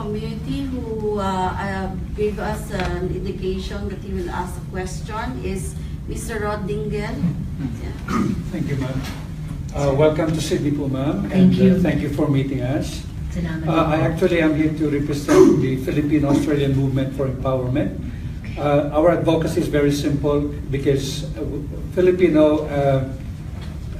community who gave us an indication that he will ask a question is Mr. Rod Dingel. Yeah. Thank you, ma'am. Welcome to Sydney po, ma'am. Thank you. Thank you for meeting us. Salamat I po. actually am here to represent the Philippine-Australian Movement for Empowerment. Our advocacy is very simple because Filipino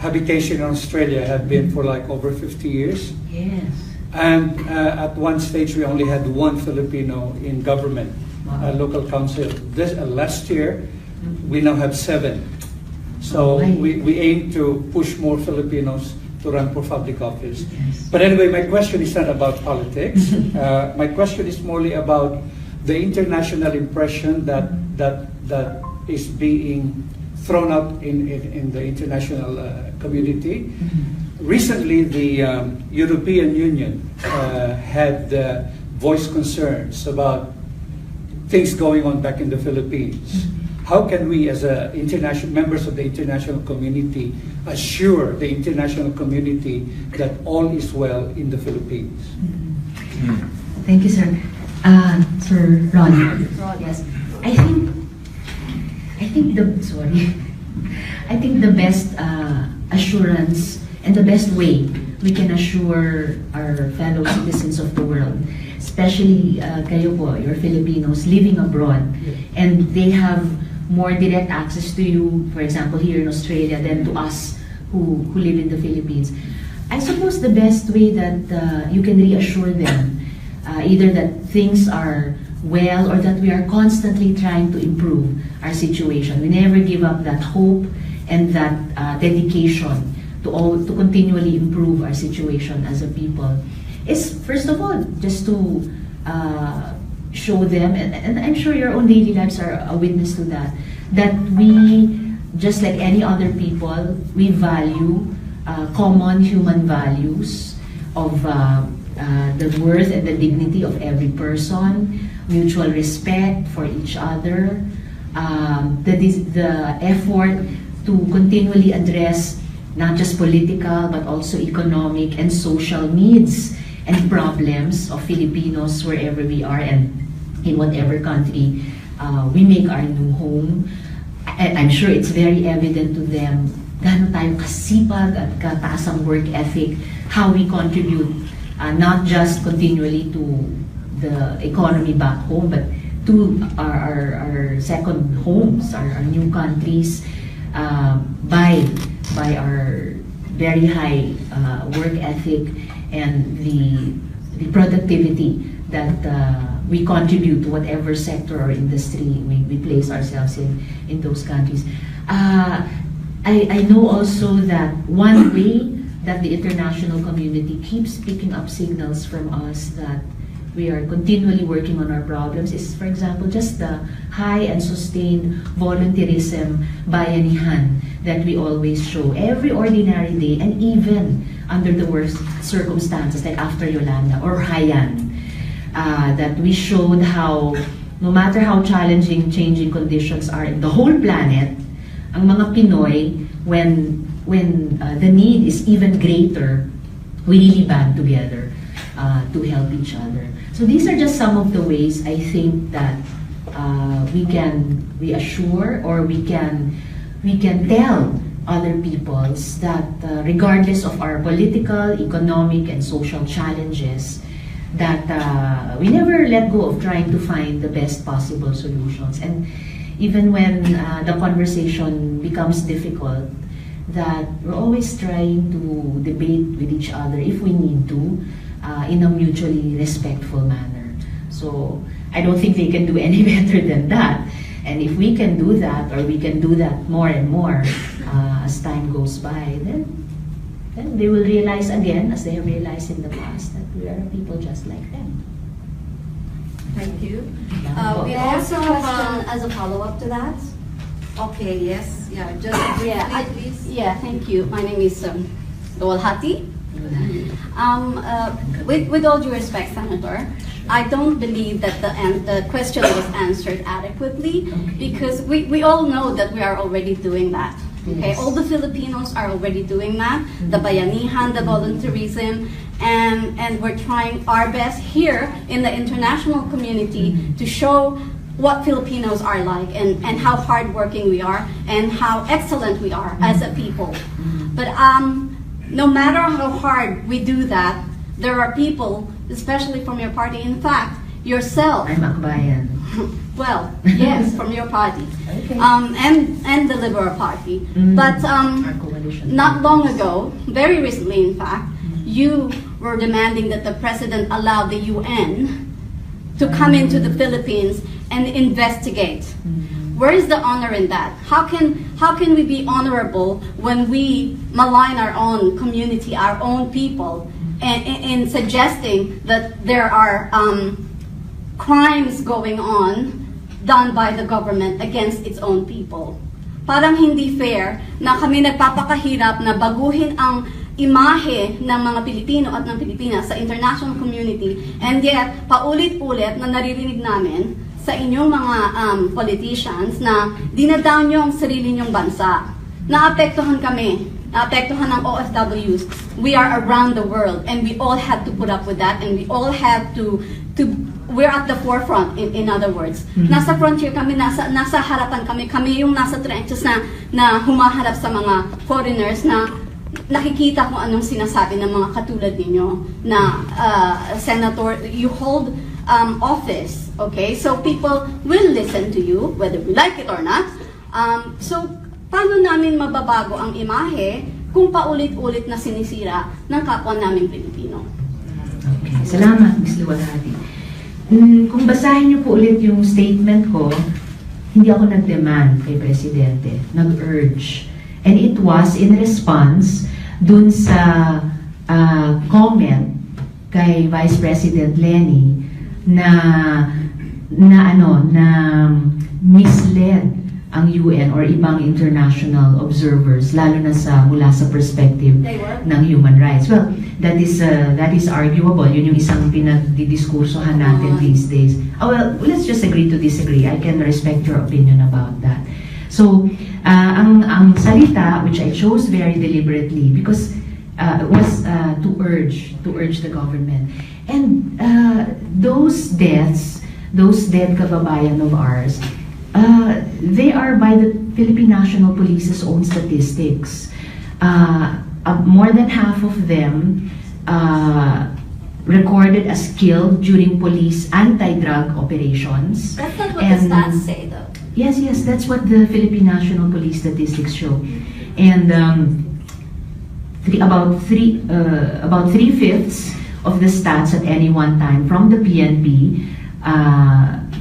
habitation in Australia had been for like over 50 years. Yes. And at one stage, we only had one Filipino in government, Wow. local council. Last year, we now have 7. So we aim to push more Filipinos to run for public office. Yes. But anyway, my question is not about politics. My question is morely about the international impression that is being thrown out in the international community. Recently, the European Union had voiced concerns about things going on back in the Philippines. How can we, as international members of the international community, assure the international community that all is well in the Philippines? Thank you, sir. Sir Ron. Yes. I think the best assurance and the best way we can assure our fellow citizens of the world, especially kayo po, your Filipinos living abroad, and they have more direct access to you, for example, here in Australia, than to us who live in the Philippines. I suppose the best way that you can reassure them, either that things are well or that we are constantly trying to improve our situation. We never give up that hope and that dedication to continually improve our situation as a people. Is first of all just to show them, and I'm sure your own daily lives are a witness to that, that we, just like any other people, we value common human values of the worth and the dignity of every person, mutual respect for each other, the effort to continually address not just political but also economic and social needs and problems of Filipinos wherever we are and in whatever country we make our new home. I'm sure it's very evident to them gaano tayo kasipag at kataas ang work ethic, how we contribute not just continually to the economy back home, but to our second homes, our new countries, by our very high work ethic and the productivity that we contribute to whatever sector or industry we place ourselves in those countries. I know also that one way that the international community keeps picking up signals from us that we are continually working on our problems is, for example, just the high and sustained volunteerism, bayanihan, that we always show every ordinary day and even under the worst circumstances like after Yolanda or Haiyan, that we showed how no matter how challenging changing conditions are in the whole planet, ang mga Pinoy, when the need is even greater, we really band together to help each other. So these are just some of the ways I think that we can reassure or we can tell other peoples that regardless of our political, economic, and social challenges, that we never let go of trying to find the best possible solutions. And even when the conversation becomes difficult, that we're always trying to debate with each other if we need to, in a mutually respectful manner. So I don't think they can do any better than that. And if we can do that, or we can do that more and more as time goes by, then they will realize again, as they have realized in the past, that we are people just like them. Thank you. We also have as a follow-up to that. Okay, yes, yeah, just briefly, please. Yeah, thank you. My name is Hati. With all due respect, Senator, I don't believe that the question was answered adequately, because we all know that we are already doing that. Okay, Yes. all the Filipinos are already doing that. The bayanihan, the volunteerism, and we're trying our best here in the international community to show what Filipinos are like and how hardworking we are and how excellent we are as a people. But no matter how hard we do that, there are people, especially from your party, in fact, yourself. I'm Akbayan. Well, yes, from your party, Okay. and the Liberal Party. But Our coalition. not long ago, very recently in fact, you were demanding that the President allow the UN to come into the Philippines and investigate. Where is the honor in that? How can we be honorable when we malign our own community, our own people, in suggesting that there are crimes going on done by the government against its own people? Parang hindi fair na kami nagpapakahirap na baguhin ang imahe ng mga Pilipino at ng Pilipinas sa international community, and yet paulit-ulit na naririnig namin sa inyong mga politicians na dinadown nyo ang sarili nyong bansa. Naapektuhan kami, naapektuhan ng OFWs. We are around the world and we all have to put up with that, and we all have to we're at the forefront, in other words. Nasa frontier kami, nasa harapan kami yung nasa trenches na humaharap sa mga foreigners na nakikita kung anong sinasabi ng mga katulad ninyo na senator, you hold office, okay? So people will listen to you, whether we like it or not. So paano namin mababago ang imahe kung paulit-ulit na sinisira ng kapwa namin Pilipino? Okay. Salamat, Ms. Luwalhati. Kung basahin niyo po ulit yung statement ko, hindi ako nag-demand kay Presidente, nag-urge. And it was in response dun sa comment kay Vice President Lenny na misled ang UN or ibang international observers, lalo na mula sa perspective ng human rights. Well, that is arguable. Yun yung isang pinagdidiskursohan natin these days. Oh, well, let's just agree to disagree. I can respect your opinion about that. So, ang salita, which I chose very deliberately because was to urge the government. And those dead kababayan of ours, they are by the Philippine National Police's own statistics. More than half of them recorded as killed during police anti-drug operations. That's not what the stats say, though. Yes, that's what the Philippine National Police statistics show. And about 3/5 of the stats at any one time from the PNP,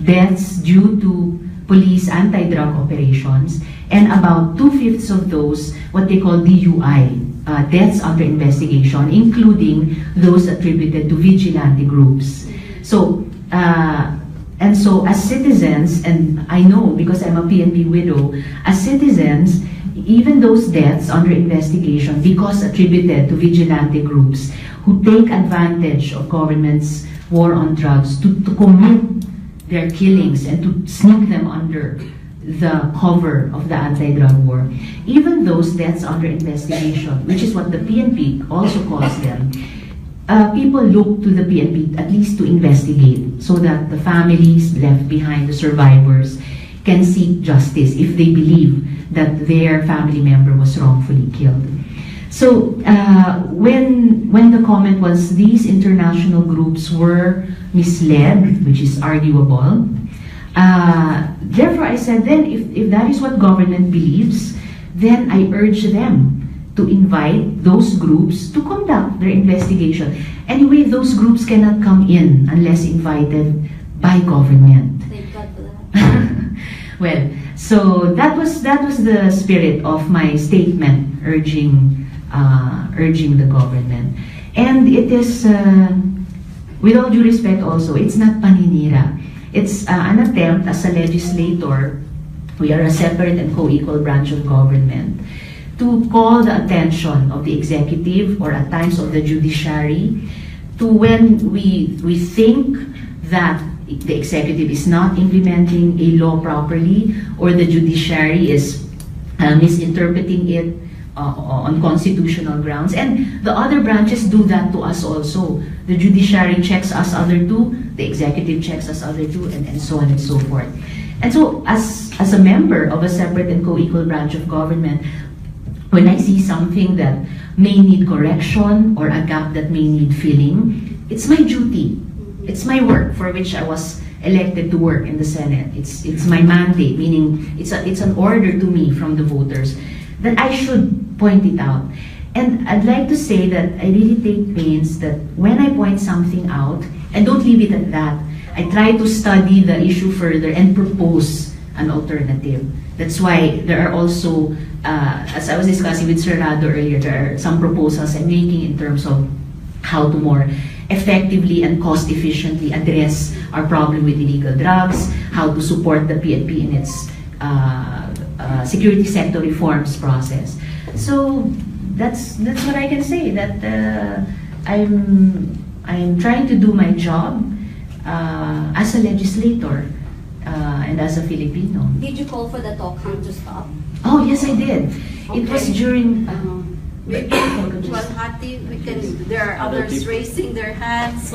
deaths due to police anti-drug operations, and about 2/5 of those what they call DUI, deaths under investigation, including those attributed to vigilante groups. So, and so as citizens, and I know because I'm a PNP widow, as citizens, even those deaths under investigation because attributed to vigilante groups who take advantage of government's war on drugs to commit their killings and to sneak them under the cover of the anti-drug war. Even those deaths under investigation, which is what the PNP also calls them, people look to the PNP at least to investigate so that the families left behind, the survivors, can seek justice if they believe that their family member was wrongfully killed. So when the comment was these international groups were misled, which is arguable, therefore I said then if that is what government believes, then I urge them to invite those groups to conduct their investigation. Anyway, those groups cannot come in unless invited by government. Thank God for that. Well, so that was the spirit of my statement urging the government. And it is, with all due respect also, it's not paninira. It's an attempt as a legislator, we are a separate and co-equal branch of government, to call the attention of the executive or at times of the judiciary to when we think that the executive is not implementing a law properly or the judiciary is misinterpreting it on constitutional grounds. And the other branches do that to us also. The judiciary checks us other two, the executive checks us other two, and so on and so forth. And so as a member of a separate and co-equal branch of government, when I see something that may need correction or a gap that may need filling, it's my duty. It's my work for which I was elected to work in the Senate. It's my mandate, meaning it's an order to me from the voters that I should point it out. And I'd like to say that I really take pains that when I point something out, and don't leave it at that, I try to study the issue further and propose an alternative. That's why there are also, as I was discussing with Sir Rado earlier, there are some proposals I'm making in terms of how to more effectively and cost efficiently address our problem with illegal drugs, how to support the PNP in its security sector reforms process. So that's what I can say, that I'm trying to do my job as a legislator and as a Filipino. Did you call for the talk count to stop? Oh yes, I did. It was during. Maybe, well, Hati, there are others raising their hands.